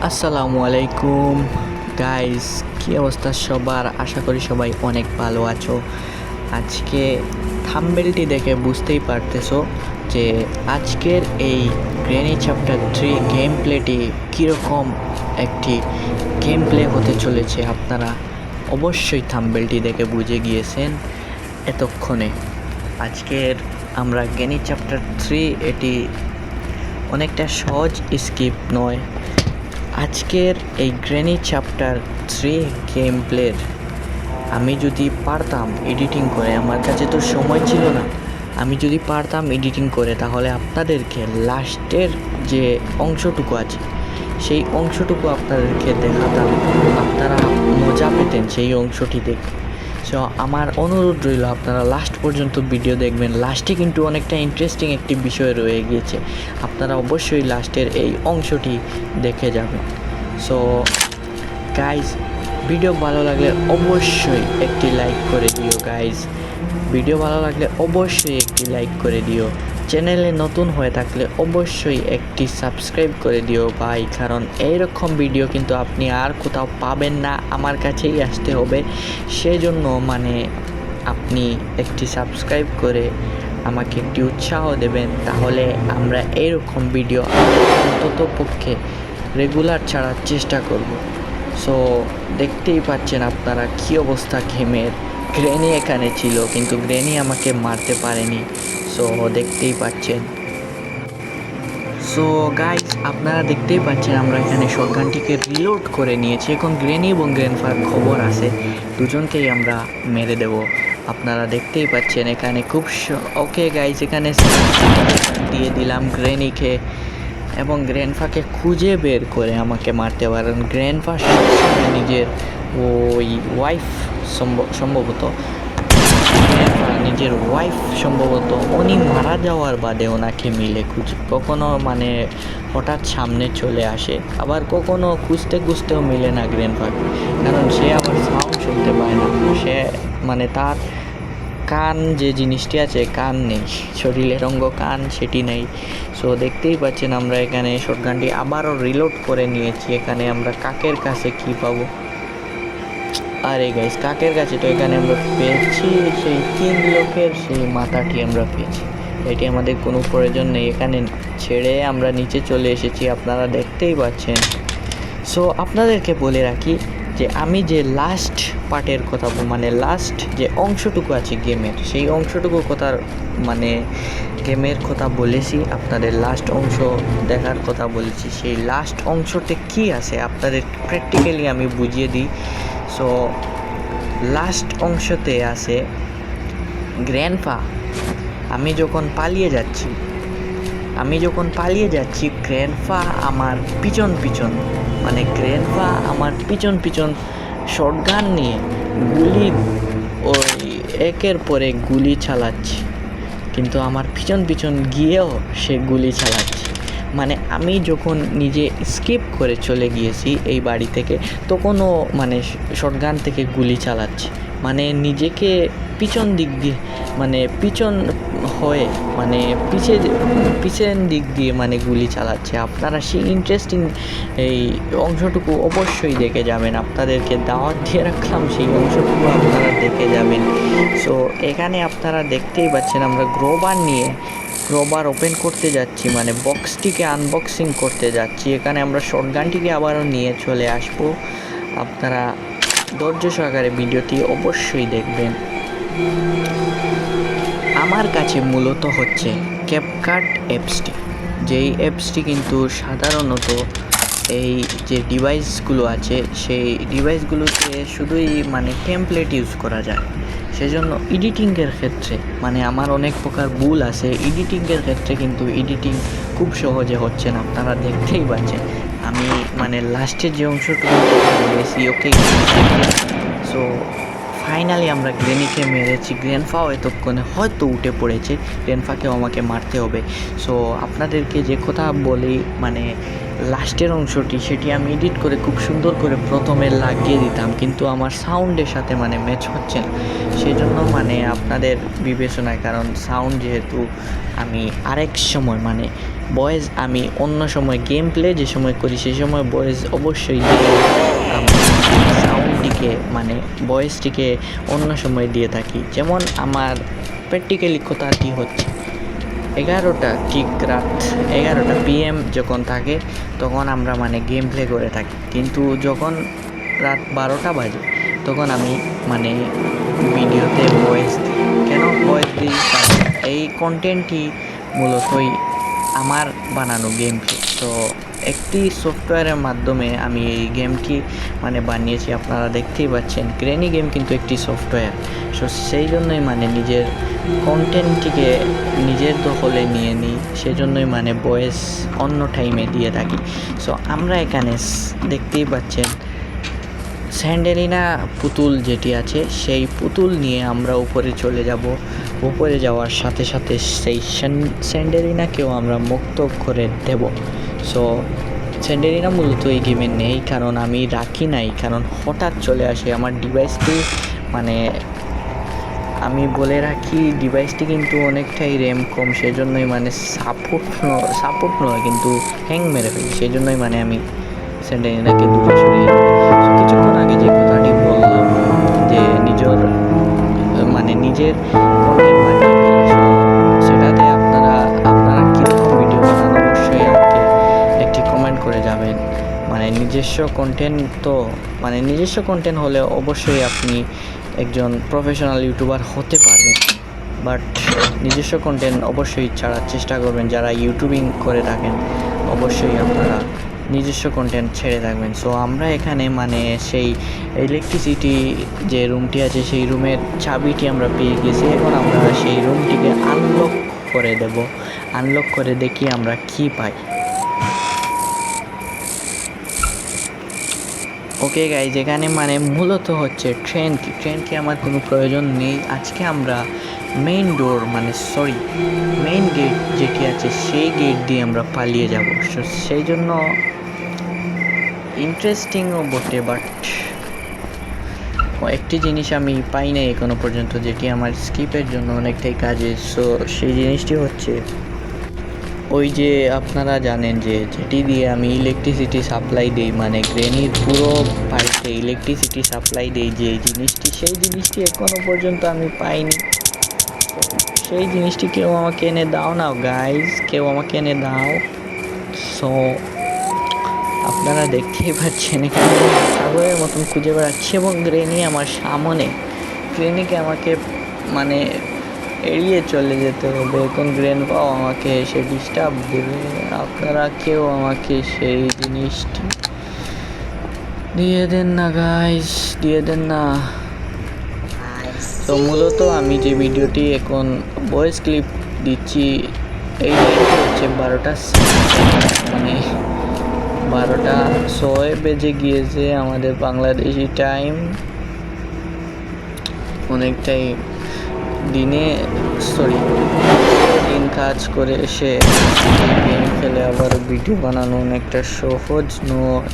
আসসালামু আলাইকুম গাইস, কি অবস্থা সবার? আশা করি সবাই অনেক ভালো আছো। আজকে থাম্বনেলটি দেখে বুঝতেই পারতেছো যে আজকের এই গ্রেনি চ্যাপ্টার 3 গেম প্লেটি কীরকম একটি গেম প্লে হতে চলেছে। আপনারা অবশ্যই থাম্বনেলটি দেখে বুঝে গিয়েছেন এতক্ষণে। আজকের আমরা গ্রেনি চ্যাপ্টার 3 এটি অনেকটা সহজ স্কিপ নয়। আজকের এই গ্রেনি চ্যাপ্টার 3 গেম প্লের আমি যদি পারতাম এডিটিং করে, আমার কাছে তো সময় ছিল না, আমি যদি পারতাম এডিটিং করে তাহলে আপনাদেরকে লাস্টের যে অংশটুকু আছে সেই অংশটুকু আপনাদেরকে দেখাতাম, আপনারা মজা পেতেন সেই অংশটি দেখে। সো আমার অনুরোধ রইল আপনারা লাস্ট পর্যন্ত ভিডিও দেখবেন। লাস্টে কিন্তু অনেকটা ইন্টারেস্টিং একটি বিষয় রয়ে গিয়েছে, আপনারা অবশ্যই লাস্টের এই অংশটি দেখে যাবেন। সো গাইজ, ভিডিও ভালো লাগলে অবশ্যই একটি লাইক করে দিও গাইজ, ভিডিও ভালো লাগলে অবশ্যই একটি লাইক করে দিও। চ্যানেলে নতুন হয়ে থাকলে অবশ্যই একটি সাবস্ক্রাইব করে দিও ভাই, কারণ এইরকম ভিডিও কিন্তু আপনি আর কোথাও পাবেন না, আমার কাছেই আসতে হবে। সেজন্য আপনি একটি সাবস্ক্রাইব করে আমাকে একটি উৎসাহ দেবেন, তাহলে আমরা এইরকম ভিডিও অন্তত পক্ষে রেগুলার ছাড়ার চেষ্টা করব। সো দেখতেই পাচ্ছেন আপনারা কী অবস্থা গেমের। গ্রেনি এখানে ছিল কিন্তু গ্রেনি আমাকে মারতে পারেনি। সো দেখতেই পাচ্ছেন। সো গাইজ, আপনারা দেখতেই পাচ্ছেন আমরা এখানে শটগানটিকে রিলোড করে নিয়েছি। এখন গ্রেনি এবং গ্র্যান্ডফার খবর আছে, দুজনকেই আমরা মেরে দেব। আপনারা দেখতেই পাচ্ছেন এখানে খুব ওকে গাইজ, এখানে দিয়ে দিলাম গ্রেনিকে এবং গ্র্যান্ডফাকে খুঁজে বের করে আমাকে মারতে পারেন। গ্র্যান্ডফা নিজের ওই ওয়াইফ সম্ভবত নিজের ওয়াইফ সম্ভবত উনি মারা যাওয়ার বাদে ওনাকে মিলে খুঁজে, কখনো হঠাৎ সামনে চলে আসে, আবার কখনো খুঁজতেও মিলে না গ্র্যান্ডফাকে, কারণ সে আবার সাউন্ড শুনতে পায় না। সে তার কান যে জিনিসটি আছে, কান নেই, শরীরের অঙ্গ কান সেটি নেই। সো দেখতেই পাচ্ছেন আমরা এখানে শটগানটি আবারও রিলোড করে নিয়েছি। এখানে আমরা কাকের কাছে কি পাবো? আরে গাইস, কাকের কাছে তো এখানে আমরা পেয়েছি সেই 3 লোকের সেই মাথাটি আমরা পেয়েছি। এটি আমাদের কোনো প্রয়োজন নেই, এখানে ছেড়ে আমরা নিচে চলে এসেছি, আপনারা দেখতেই পাচ্ছেন। সো আপনাদেরকে বলে রাখি যে আমি যে লাস্ট পার্টের কথা লাস্ট যে অংশটুকু আছে গেমের, সেই অংশটুকু গেমের কথা বলেছি, আপনাদের লাস্ট অংশ দেখার কথা বলেছি। সেই লাস্ট অংশতে কি আছে আপনাদের প্র্যাকটিক্যালি আমি বুঝিয়ে দিই। সো লাস্ট অংশতে আছে গ্র্যান্ডফা, আমি যখন পালিয়ে যাচ্ছি গ্র্যান্ডফা আমার পিছন শটগান নিয়ে ওই একের পর এক গুলি চালাচ্ছে, কিন্তু আমার পিছন গিয়েও সে গুলি চালাচ্ছে। আমি যখন নিজে স্কিপ করে চলে গিয়েছি এই বাড়ি থেকে, তখনও শটগান থেকে গুলি চালাচ্ছে, নিজেকে পিছন দিক দিয়ে পিছন হয়ে পিছন দিক দিয়ে গুলি চালাচ্ছে। আপনারা সেই ইন্টারেস্টিং এই অংশটুকু অবশ্যই দেখে যাবেন, আপনাদেরকে দাওয়াত দিয়ে রাখলাম, সেই অংশটুকু আপনারা দেখে যাবেন। সো এখানে আপনারা দেখতেই পাচ্ছেন আমরা গ্রোবার ওপেন করতে যাচ্ছি, বক্সটিকে আনবক্সিং করতে যাচ্ছি। এখানে আমরা শটগানটিকে আবারও নিয়ে চলে আসব, আপনারা ধৈর্য সহকারে ভিডিওটি অবশ্যই দেখবেন। আমার কাছে মূলত হচ্ছে ক্যাপকাট অ্যাপসটি, যেই অ্যাপসটি কিন্তু সাধারণত এই যে ডিভাইসগুলো আছে সেই ডিভাইসগুলোতে শুধুই টেমপ্লেট ইউজ করা যায়। সেজন্য এডিটিংয়ের ক্ষেত্রে আমার অনেক প্রকার ভুল আছে এডিটিংয়ের ক্ষেত্রে, কিন্তু এডিটিং খুব সহজে হচ্ছে না, আপনারা দেখতেই পাচ্ছেন। আমি লাস্টের যে অংশটুকু বলেছি ওকে। সো ফাইনালি আমরা গ্রেনিকে মেরেছি, গ্র্যান্ডফাও এতক্ষণে হয়তো উঠে পড়েছে, গ্র্যান্ডফাকেও আমাকে মারতে হবে। সো আপনাদেরকে যে কথা বলি লাস্টের অংশটি সেটি আমি এডিট করে খুব সুন্দর করে প্রথমে লাগিয়ে দিতাম, কিন্তু আমার সাউন্ডের সাথে মানে ম্যাচ হচ্ছে না। সেই জন্য মানে আপনাদের বিবেচনায়, কারণ সাউন্ড যেহেতু আমি আরেক সময় মানে ভয়েস আমি অন্য সময় গেম প্লে যে সময় করি সেই সময় ভয়েস অবশ্যই সাউন্ডটিকে মানে ভয়েসটিকে অন্য সময় দিয়ে থাকি। যেমন আমার প্র্যাকটিক্যালি কথাটি হচ্ছে 11টা ঠিক রাত 11টা PM যখন থাকে তখন আমরা মানে গেম প্লে করে থাকি, কিন্তু যখন রাত 12টা বাজে তখন আমি মানে ভিডিওতে ভয়েস দিই। কেন ভয়েস দিই? কারণ এই কন্টেন্টটি মূলতই আমার বানানো গেম প্লে। তো একটি সফটওয়্যারের মাধ্যমে আমি এই গেমটি মানে বানিয়েছি, আপনারা দেখতেই পাচ্ছেন। গ্রেনি গেম কিন্তু একটি সফটওয়্যার। সো সেই জন্যই মানে নিজের কন্টেন্টটিকে নিজের দখলে নিয়ে নিই, সেজন্যই মানে ভয়েস অন্য টাইমে দিয়ে থাকি। সো আমরা এখানে দেখতেই পাচ্ছেন স্যান্ডেলিনা পুতুল যেটি আছে সেই পুতুল নিয়ে আমরা উপরে চলে যাব। উপরে যাওয়ার সাথে সাথে সেই স্যান্ডেলিনাকেও আমরা মুক্ত করে দেব। সো স্যান্ডেলিনা মূলত এই গেমে নেই, কারণ আমি রাখি নাই, কারণ হঠাৎ চলে আসে আমার ডিভাইসটি। মানে আমি বলে রাখি ডিভাইসটি কিন্তু অনেকটাই র্যাম কম, সেজন্যই মানে সাপোর্ট নয় কিন্তু হ্যাং মেরে ফেলি। সেই জন্যই মানে আমি স্যান্ডেলিনাকে দূরে সরিয়ে কিছুক্ষণ আগে যে কথাটি বললাম যে নিজের কন্টেন্ট বানিয়ে সেটাতে আপনারা কীরকম ভিডিও বানান অবশ্যই আমাকে একটি কমেন্ট করে যাবেন। মানে নিজস্ব কন্টেন্ট হলে অবশ্যই আপনি একজন প্রফেশনাল ইউটিউবার হতে পারবেন, বাট নিজস্ব কন্টেন্ট অবশ্যই ছাড়ার চেষ্টা করবেন। যারা ইউটিউবিং করে থাকেন অবশ্যই আপনারা নিজস্ব কন্টেন্ট ছেড়ে থাকবেন। সো আমরা এখানে মানে সেই ইলেকট্রিসিটি যে রুমটি আছে সেই রুমের চাবিটি আমরা পেয়ে গেছি। এখন আমরা সেই রুমটিকে আনলক করে দেব। আনলক করে দেখি আমরা কি পাই। ওকে গাইজ, এখানে মানে মূলত হচ্ছে ট্রেন কি আমার কোনো প্রয়োজন নেই। আজকে আমরা মেইন গেট যেটি আছে সেই গেট দিয়ে আমরা পালিয়ে যাব। সেই জন্য ইন্টারেস্টিংও বটে, বাট একটি জিনিস আমি পাই নাই এখনো পর্যন্ত, যেটি আমার স্কিপের জন্য অনেকটাই কাজে। সো সেই জিনিসটি হচ্ছে ওই যে আপনারা জানেন যে যেটি দিয়ে আমি ইলেকট্রিসিটি সাপ্লাই দিই, মানে গ্রেনির পুরো বাড়িতে ইলেকট্রিসিটি সাপ্লাই দিই যে সেই জিনিসটি এখনো পর্যন্ত আমি পাইনি। সেই জিনিসটি কেউ আমাকে এনে দাও না গাইজ, কেউ আমাকে এনে দাও। সো আপনারা দেখতেই পাচ্ছেন এখানে সাগরের মতন খুঁজে বেড়াচ্ছি এবং গ্রেনি আমার সামনে। গ্রেনিকে আমাকে মানে এড়িয়ে চলে যেতে হবে। এখন গ্রেন পাও আমাকে এসে ডিস্টার্ব দেবে। আপনারা কেউ আমাকে সেই জিনিসটি দিয়ে দেন না গাইস, দিয়ে দেন না। তো মূলত আমি যে ভিডিওটি এখন ভয়েস ক্লিপ দিচ্ছি এই হচ্ছে 12টা মানে 12:06 বেজে গিয়েছে আমাদের বাংলাদেশি টাইম। অনেকটাই দিন কাজ করে এসে গেম খেলে আবার ভিডিও বানানো অনেকটা সহজ নয়।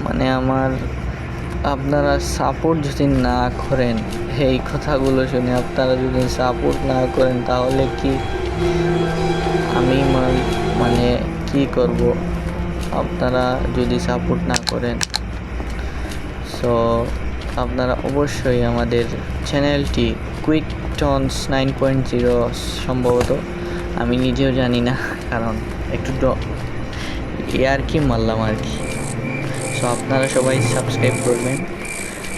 মানে আপনারা সাপোর্ট যদি না করেন, এই কথাগুলো শুনে আপনারা যদি সাপোর্ট না করেন তাহলে কি আমি মানে কি করব? আপনারা যদি সাপোর্ট না করেন, সো আপনারা অবশ্যই আমাদের চ্যানেলটি কুইক টনস 9.0 সম্ভবত, আমি নিজেও জানি না, কারণ একটু কি মারলাম আর কি। সো আপনারা সবাই সাবস্ক্রাইব করবেন।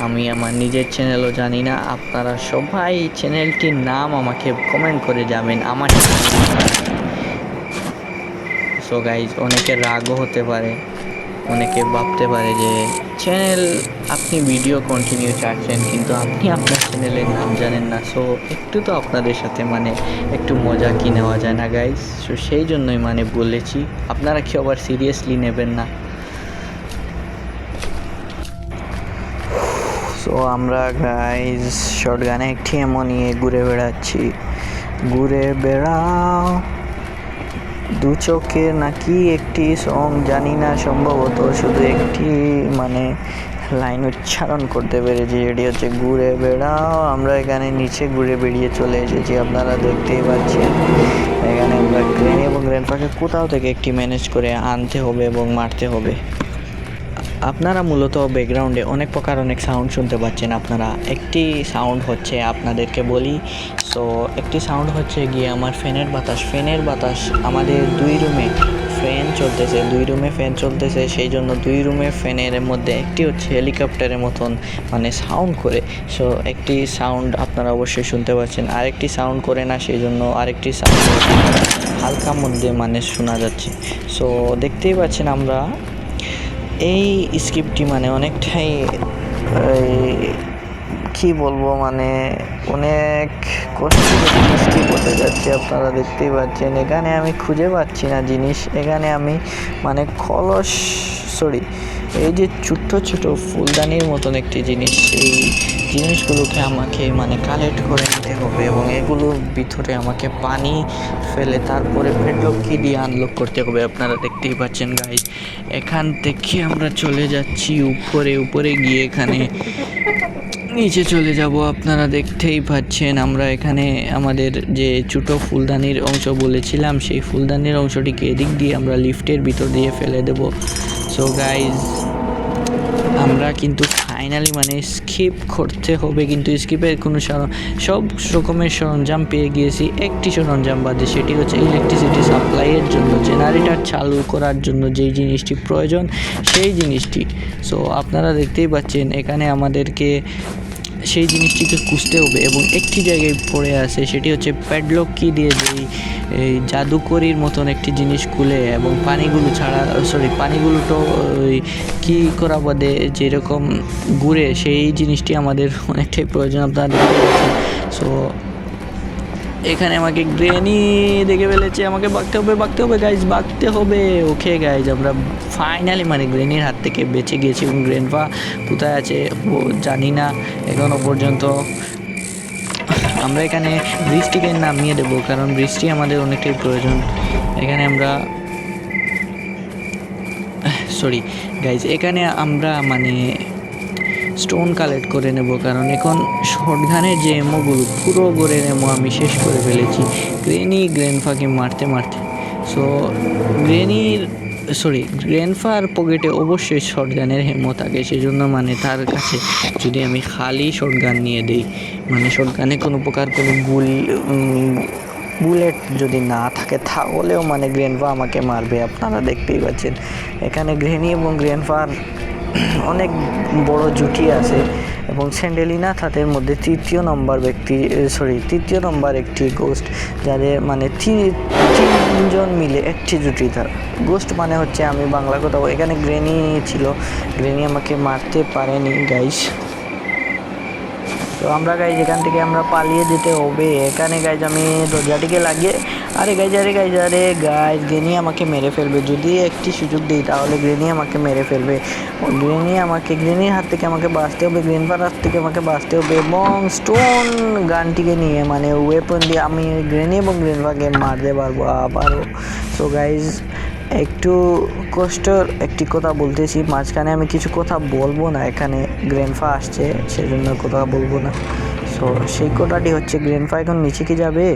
আমি আমার নিজের চ্যানেলও জানি না, আপনারা সবাই চ্যানেলটির নাম আমাকে কমেন্ট করে যাবেন আমার। সো গাইজ, অনেকে রাগও হতে পারে, অনেকে ভাবতে পারে যে চ্যানেল আপনি ভিডিও কন্টিনিউ চাচ্ছেন কিন্তু আপনি আপনার চ্যানেলের নাম জানেন না। সো একটু তো আপনাদের সাথে মানে একটু মজা কি নেওয়া যায় না গাইজ? সো সেই জন্যই মানে বলেছি, আপনারা কি আবার সিরিয়াসলি নেবেন না। সো আমরা গাইজ শর্টগানে একটি এমন নিয়ে ঘুরে বেড়াচ্ছি। ঘুরে বেড়াও দু চোখের নাকি একটি সং জানি না, সম্ভবত শুধু একটি মানে লাইন উচ্চারণ করতে পেরেছি, এটি হচ্ছে ঘুরে বেড়াও। আমরা এখানে নিচে ঘুরে বেরিয়ে চলে এসেছি, আপনারা দেখতেই পাচ্ছেন। এখানে আমরা গ্রেনি এবং গ্র্যান্ডপাকে কোথাও থেকে একটি ম্যানেজ করে আনতে হবে এবং মারতে হবে। আপনারা মূলত ব্যাকগ্রাউন্ডে অনেক প্রকার অনেক সাউন্ড শুনতে পাচ্ছেন। আপনারা একটি সাউন্ড হচ্ছে আপনাদেরকে বলি, সো একটি সাউন্ড হচ্ছে গিয়ে আমার ফ্যানের বাতাস আমাদের দুই রুমে ফ্যান চলতেছে, সেই জন্য দুই রুমে ফ্যানের মধ্যে একটি হচ্ছে হেলিকপ্টারের মতন মানে সাউন্ড করে। সো একটি সাউন্ড আপনারা অবশ্যই শুনতে পাচ্ছেন, আরেকটি সাউন্ড করে না, সেই জন্য আরেকটি সাউন্ড হালকা মধ্যে মানে শোনা যাচ্ছে। সো দেখতেই পাচ্ছেন আমরা এই স্ক্রিপ্টটি মানে অনেকটাই কী বলবো, মানে অনেক কষ্ট স্কিপ হতে যাচ্ছে। আপনারা দেখতেই পাচ্ছেন এখানে আমি খুঁজে পাচ্ছি না জিনিস। এখানে আমি মানে এই যে ছোট্ট ছোট ফুলদানির মতন একটি জিনিস, এই জিনিসগুলোকে আমাকে মানে কালেক্ট করে নিতে হবে এবং এগুলোর ভিতরে আমাকে পানি ফেলে তারপরে পেডলক কি দিয়ে আনলক করতে হবে। আপনারা দেখতেই পাচ্ছেন গাইজ, এখান থেকে আমরা চলে যাচ্ছি উপরে গিয়ে এখানে নিচে চলে যাব। আপনারা দেখতেই পাচ্ছেন আমরা এখানে আমাদের যে ছোটো ফুলদানির অংশ বলেছিলাম, সেই ফুলদানির অংশটিকে এদিক দিয়ে আমরা লিফটের ভিতর দিয়ে ফেলে দেব। সো গাইজ আমরা কিন্তু ফাইনালি মানে স্কিপ করতে হবে, কিন্তু স্কিপের কোনো সব রকমের সরঞ্জাম পেয়ে গিয়েছি। একটি সরঞ্জাম বাদে, সেটি হচ্ছে ইলেকট্রিসিটি সাপ্লাইয়ের জন্য, জেনারেটর চালু করার জন্য যেই জিনিসটি প্রয়োজন সেই জিনিসটি। সো আপনারা দেখতেই পাচ্ছেন এখানে আমাদেরকে সেই জিনিসটিকে খুঁজতে হবে এবং একটি জায়গায় পড়ে আছে, সেটি হচ্ছে প্যাডলক কি দিয়ে যেই এই জাদুকরির মতন একটি জিনিস খুলে এবং পানিগুলো তো কী করা বাদে যেরকম ঘুরে, সেই জিনিসটি আমাদের অনেকটাই প্রয়োজন। আপনারা দেখতে পাচ্ছেন। সো এখানে আমাকে গ্রেনি দেখে ফেলেছে, আমাকে বাঁকতে হবে গাইজ, বাঁকতে হবে। ওকে গাইজ, আমরা ফাইনালি মানে গ্রেনির হাত থেকে বেঁচে গিয়েছি এবং গ্র্যান্ডপা কোথায় আছে ও জানি না এখনো পর্যন্ত। আমরা এখানে ব্রিজটিকে নামিয়ে দেবো, কারণ ব্রিজটি আমাদের অনেকটাই প্রয়োজন। এখানে আমরা এখানে আমরা মানে স্টোন কালেক্ট করে নেব, কারণ এখন শর্টগানের যে এমোগুলো পুরো গোরের এমো আমি শেষ করে ফেলেছি গ্র্যান্ডপাকে মারতে। সো গ্র্যান্ডপার পকেটে অবশ্যই শর্টগানের হেমো থাকে, সেজন্য মানে তার কাছে যদি আমি খালি শর্টগান নিয়ে দিই, মানে শর্টগানে কোনো প্রকার কোনো বুলেট যদি না থাকে তাহলেও মানে গ্র্যান্ডপা আমাকে মারবে। আপনারা দেখতেই পাচ্ছেন এখানে গ্রেনি এবং গ্র্যান্ডপার অনেক বড় জুটি আছে এবং স্যান্ডেলিনা তাদের মধ্যে তৃতীয় নম্বর একটি গোস্ট, যাদের মানে তিনজন মিলে একটি জুটি। তার গোস্ট মানে হচ্ছে, আমি বাংলা কথা, এখানে গ্রেনি ছিল, গ্রেনি আমাকে মারতে পারেনি গাইস। তো আমরা গাইজ এখান থেকে আমরা পালিয়ে যেতে হবে। এখানে গাইজ আমি দরজাটিকে লাগিয়ে আরে গাইজ গ্রেনি আমাকে মেরে ফেলবে, যদি একটি সুযোগ দিই তাহলে গ্রেনি আমাকে মেরে ফেলবে। গ্রেনির হাত থেকে আমাকে বাঁচতে হবে, গ্র্যান্ডপার হাত থেকে আমাকে বাঁচতে হবে এবং স্টোন গানটিকে নিয়ে মানে ওয়েপন দিয়ে আমি গ্রেনি এবং গ্র্যান্ডপাকে মারতে পারবো আবারও। সো গাইজ একটু কষ্টর একটি কথা বলতেছি, মাঝখানে আমি কিছু কথা বলবো না, এখানে গ্র্যান্ডপা আসছে সেজন্য কথা বলবো না। সো সেই কথাটি হচ্ছে, গ্র্যান্ডপা এখন নিচে কি যাবে?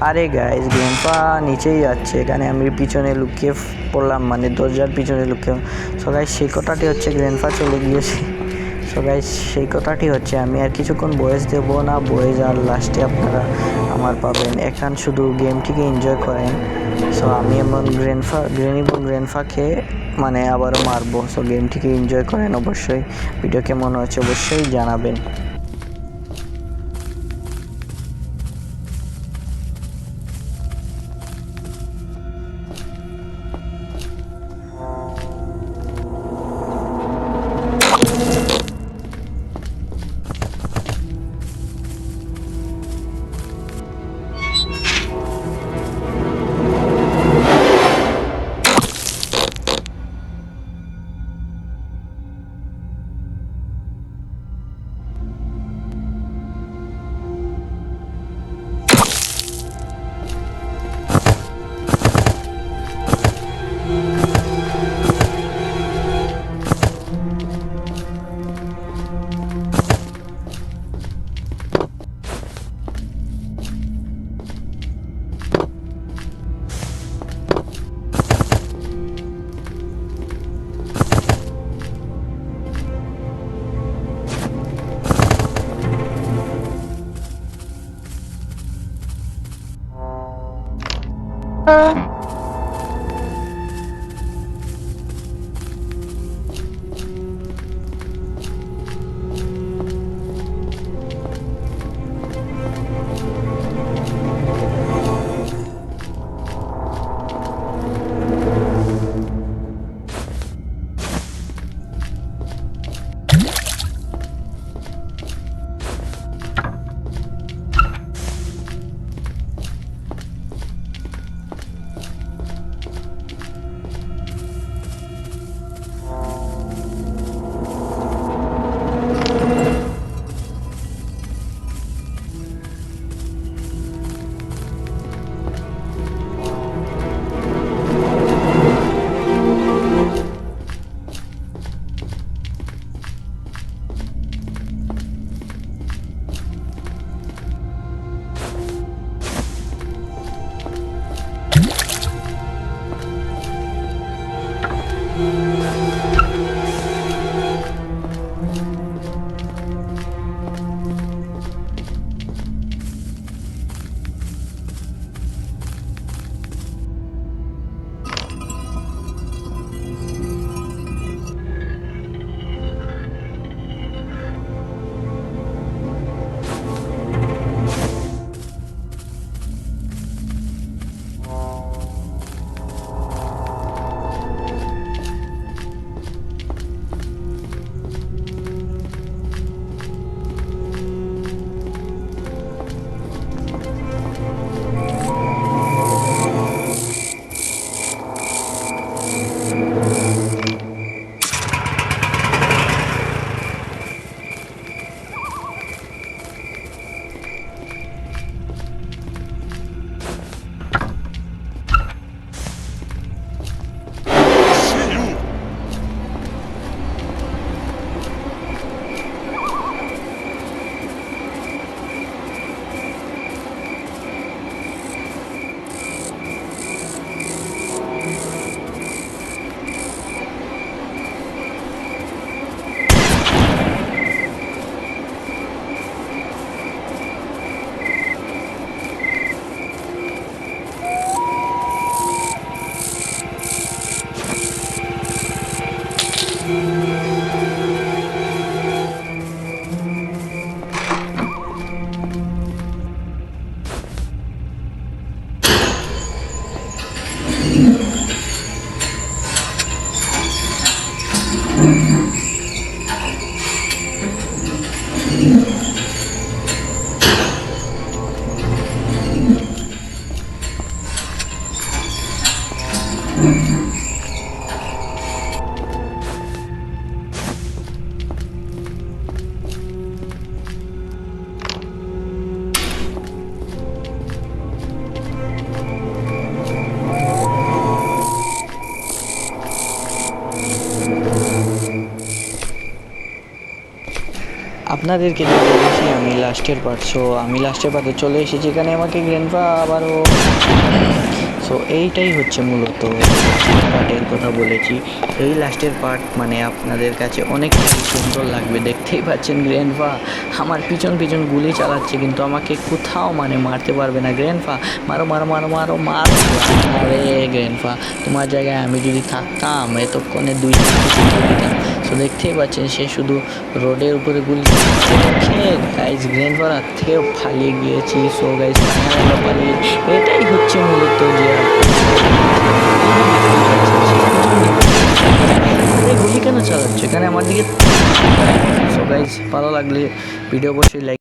আরে গাইজ গ্র্যান্ডপা নিচেই যাচ্ছে, এখানে আমি পিছনে লুকিয়ে পড়লাম, মানে দরজার পিছনে লুকিয়ে। সো গাইজ সেই কথাটি হচ্ছে গ্র্যান্ডপা চলে গিয়েছে। সো গাইজ সেই কথাটি হচ্ছে, আমি আর কিছুক্ষণ ভয়েস দেবো না, ভয়েস আর লাস্টে আপনারা আমার পাবেন। এখন শুধু গেমটিকে এনজয় করেন। সো আমি এমন গ্রেনি এবং গ্র্যান্ডপাকে মানে আবারও মারবো। সো গেমটিকে এনজয় করেন অবশ্যই। ভিডিও কেমন হচ্ছে অবশ্যই জানাবেন। আপনাদেরকে যে বলেছি আমি লাস্টের পার্ট, সো আমি লাস্টের পার্টে চলে এসেছি। এখানে আমাকে গ্র্যান্ডপা আবারও, সো এইটাই হচ্ছে মূলত পার্টের কথা বলেছি। এই লাস্টের পার্ট মানে আপনাদের কাছে অনেকটাই সুন্দর লাগবে। দেখতেই পাচ্ছেন গ্র্যান্ডপা আমার পিছন পিছন গুলি চালাচ্ছে, কিন্তু আমাকে কোথাও মানে মারতে পারবে না। গ্র্যান্ডপা মারো মারো মারো মারো মারো। আরে গ্র্যান্ডপা, তোমার জায়গায় আমি যদি থাকতাম এতক্ষণে 2 দিতাম। সো দেখতেই পাচ্ছেন সে শুধু রোডের উপরে গুলি। গাইজ গ্র্যান্ডপার হাত থেকেও পালিয়ে গিয়েছি। সো গাইজ পালিয়ে, এটাই হচ্ছে মূলত যে গুলি কেন চালাচ্ছে এখানে আমার দিকে। সো গাইজ ভালো লাগলে ভিডিও অবশ্যই লাইক